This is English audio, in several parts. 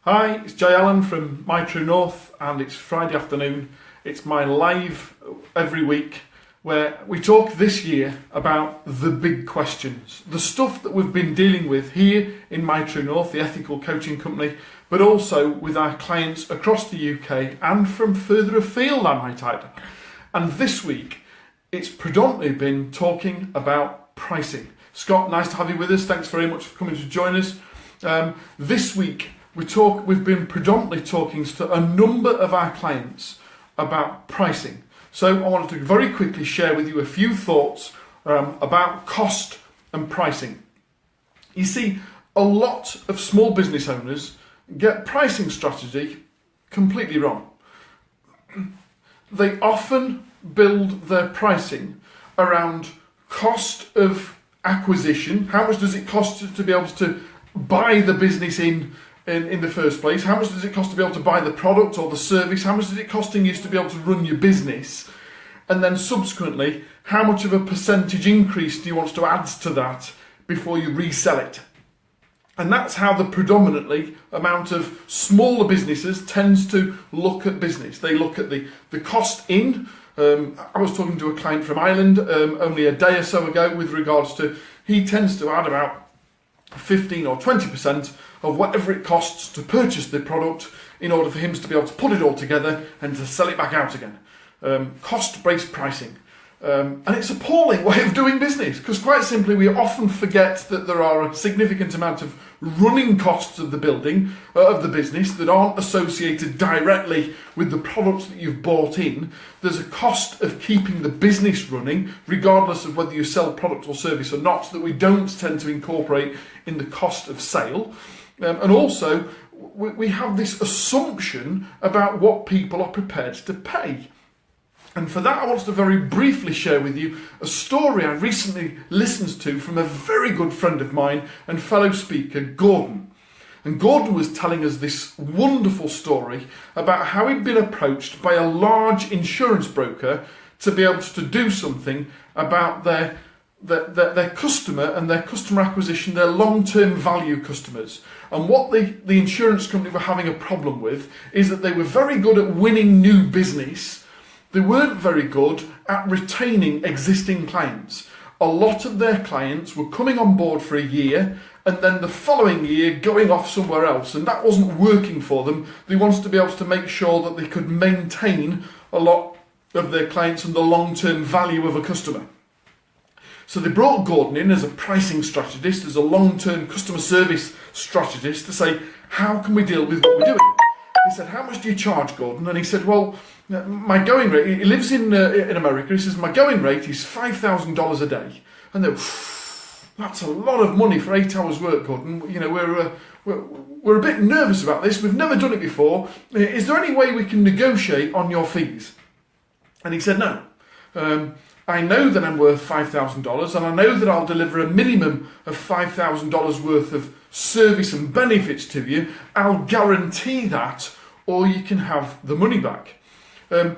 Hi, it's Jay Allen from TrueNORTH, and it's Friday afternoon. It's my live every week where we talk this year about the big questions, the stuff that we've been dealing with here in TrueNORTH, the ethical coaching company, but also with our clients across the UK and from further afield, I might add. And this week, it's predominantly been talking about pricing. Scott, nice to have you with us. Thanks very much for coming to join us. This week, we've been predominantly talking to a number of our clients about pricing. So I wanted to very quickly share with you a few thoughts about cost and pricing. You see, a lot of small business owners get pricing strategy completely wrong. They often build their pricing around cost of acquisition. How much does it cost to be able to buy the business in the first place? How much does it cost to be able to buy the product or the service? How much is it costing you to be able to run your business? And then subsequently, how much of a percentage increase do you want to add to that before you resell it? And that's how the predominantly amount of smaller businesses tends to look at business. They look at the cost in. I was talking to a client from Ireland only a day or so ago with regards to, he tends to add about 15 or 20% of whatever it costs to purchase the product in order for him to be able to put it all together and to sell it back out again. Cost-based pricing. And it's an appalling way of doing business, because quite simply we often forget that there are a significant amount of running costs of the building, of the business, that aren't associated directly with the products that you've bought in. There's a cost of keeping the business running, regardless of whether you sell product or service or not, that we don't tend to incorporate in the cost of sale. And also, we have this assumption about what people are prepared to pay. And for that, I wanted to very briefly share with you a story I recently listened to from a very good friend of mine and fellow speaker, Gordon. And Gordon was telling us this wonderful story about how he'd been approached by a large insurance broker to be able to do something about their customer and their customer acquisition, their long-term value customers. And what the insurance company were having a problem with is that they were very good at winning new business. They weren't very good at retaining existing clients. A lot of their clients were coming on board for a year and then the following year going off somewhere else, and that wasn't working for them. They wanted to be able to make sure that they could maintain a lot of their clients and the long-term value of a customer. So they brought Gordon in as a pricing strategist, as a long-term customer service strategist, to say, how can we deal with what we're doing? He said, how much do you charge, Gordon? And he said, well, my going rate, he lives in America, he says, my going rate is $5,000 a day. And they're, that's a lot of money for 8 hours work, Gordon. You know, we're a bit nervous about this. We've never done it before. Is there any way we can negotiate on your fees? And he said, no. I know that I'm worth $5,000 and I know that I'll deliver a minimum of $5,000 worth of service and benefits to you. I'll guarantee that, or you can have the money back. I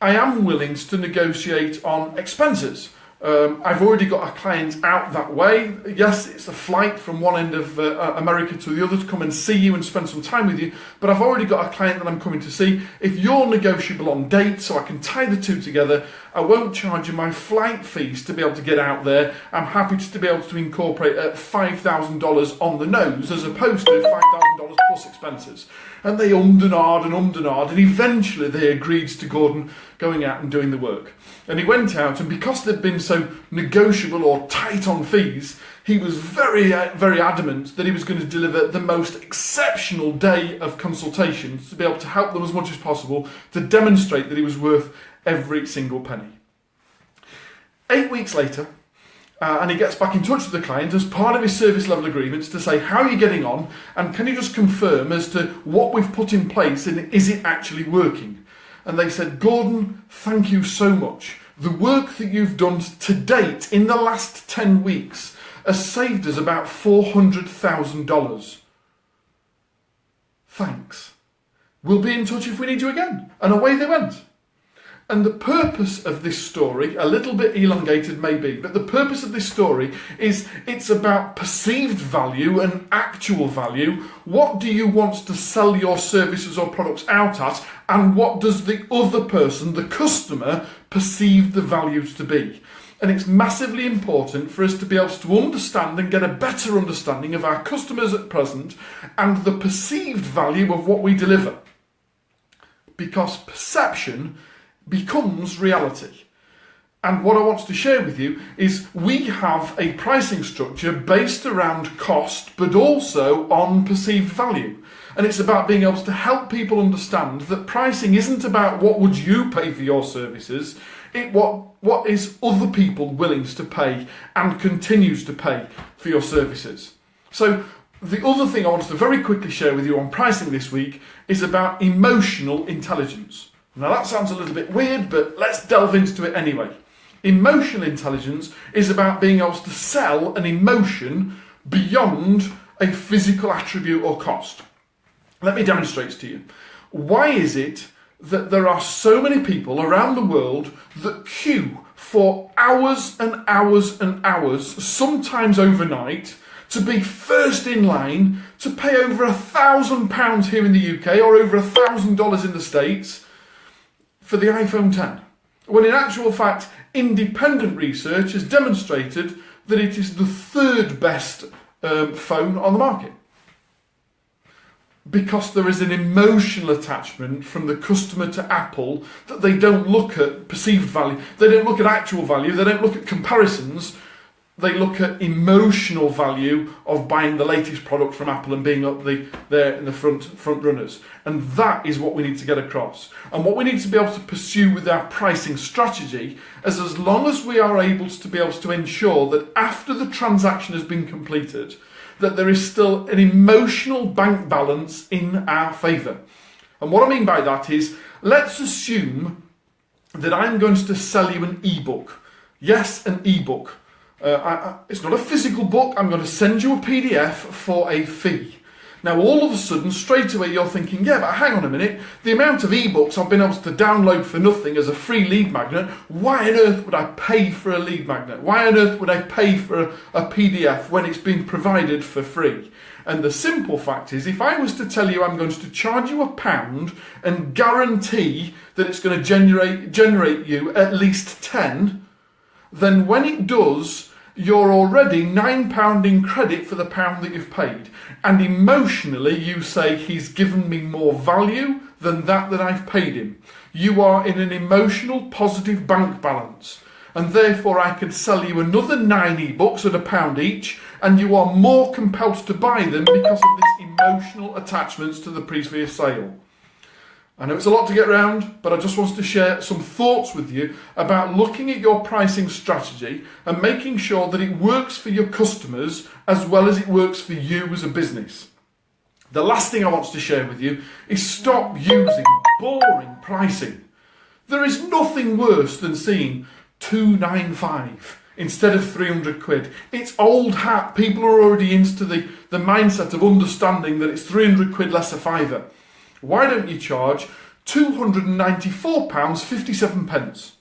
am willing to negotiate on expenses. I've already got a client out that way. Yes, it's a flight from one end of America to the other to come and see you and spend some time with you, but I've already got a client that I'm coming to see. If you're negotiable on dates so I can tie the two together, I won't charge you my flight fees to be able to get out there. I'm happy to be able to incorporate $5,000 on the nose as opposed to $5,000 plus expenses. And they ummed and ahed, and eventually they agreed to Gordon going out and doing the work. And he went out, and because they'd been so negotiable or tight on fees, he was very, very adamant that he was going to deliver the most exceptional day of consultations to be able to help them as much as possible to demonstrate that he was worth every single penny. 8 weeks later, and he gets back in touch with the client as part of his service level agreements to say, how are you getting on? And can you just confirm as to what we've put in place and is it actually working? And they said, Gordon, thank you so much. The work that you've done to date in the last 10 weeks has saved us about $400,000. Thanks. We'll be in touch if we need you again. And away they went. And the purpose of this story, a little bit elongated maybe, but the purpose of this story is it's about perceived value and actual value. What do you want to sell your services or products out at, and what does the other person, the customer, perceive the values to be? And it's massively important for us to be able to understand and get a better understanding of our customers at present and the perceived value of what we deliver. Because perception becomes reality. And what I want to share with you is we have a pricing structure based around cost, but also on perceived value. And it's about being able to help people understand that pricing isn't about what would you pay for your services, what is other people willing to pay and continues to pay for your services. So the other thing I wanted to very quickly share with you on pricing this week is about emotional intelligence. Now that sounds a little bit weird, but let's delve into it anyway. Emotional intelligence is about being able to sell an emotion beyond a physical attribute or cost. Let me demonstrate to you. Why is it that there are so many people around the world that queue for hours and hours and hours, sometimes overnight, to be first in line to pay over £1,000 here in the UK or over $1,000 in the States for the iPhone 10, when in actual fact independent research has demonstrated that it is the third best phone on the market? Because there is an emotional attachment from the customer to Apple that they don't look at perceived value, they don't look at actual value, they don't look at comparisons. They look at emotional value of buying the latest product from Apple and being up there in the front runners. And that is what we need to get across. And what we need to be able to pursue with our pricing strategy is, as long as we are able to be able to ensure that after the transaction has been completed, that there is still an emotional bank balance in our favour. And what I mean by that is, let's assume that I'm going to sell you an ebook. Yes, an ebook. It's not a physical book. I'm going to send you a PDF for a fee. Now all of a sudden, straight away you're thinking, yeah, but hang on a minute, the amount of ebooks I've been able to download for nothing as a free lead magnet, why on earth would I pay for a lead magnet? Why on earth would I pay for a PDF when it's been provided for free? And the simple fact is, if I was to tell you I'm going to charge you £1 and guarantee that it's going to generate you at least 10, then when it does, you're already £9 in credit for the pound that you've paid. And emotionally, you say, he's given me more value than that I've paid him. You are in an emotional positive bank balance. And therefore, I could sell you another 9 ebooks at £1 each, and you are more compelled to buy them because of this emotional attachments to the previous sale. I know it's a lot to get around, but I just wanted to share some thoughts with you about looking at your pricing strategy and making sure that it works for your customers as well as it works for you as a business. The last thing I want to share with you is stop using boring pricing. There is nothing worse than seeing £295 instead of £300. It's old hat. People are already into the mindset of understanding that it's £300 less a fiver. Why don't you charge £294.57?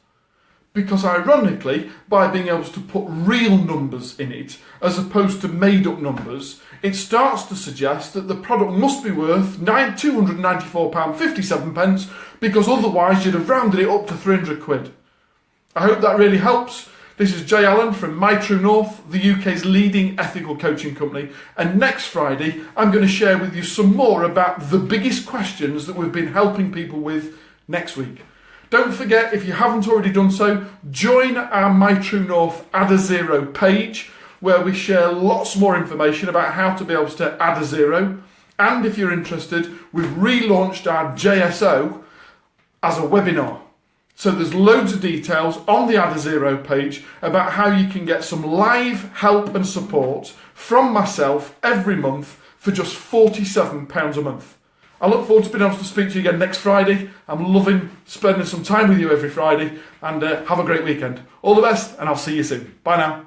Because ironically, by being able to put real numbers in it, as opposed to made up numbers, it starts to suggest that the product must be worth £294.57, because otherwise you'd have rounded it up to £300. I hope that really helps. This is Jay Allen from TrueNORTH, the UK's leading ethical coaching company. And next Friday, I'm going to share with you some more about the biggest questions that we've been helping people with next week. Don't forget, if you haven't already done so, join our TrueNORTH Add a Zero page, where we share lots more information about how to be able to add a zero. And if you're interested, we've relaunched our JSO as a webinar. So there's loads of details on the Add a Zero page about how you can get some live help and support from myself every month for just £47 a month. I look forward to being able to speak to you again next Friday. I'm loving spending some time with you every Friday, and have a great weekend. All the best, and I'll see you soon. Bye now.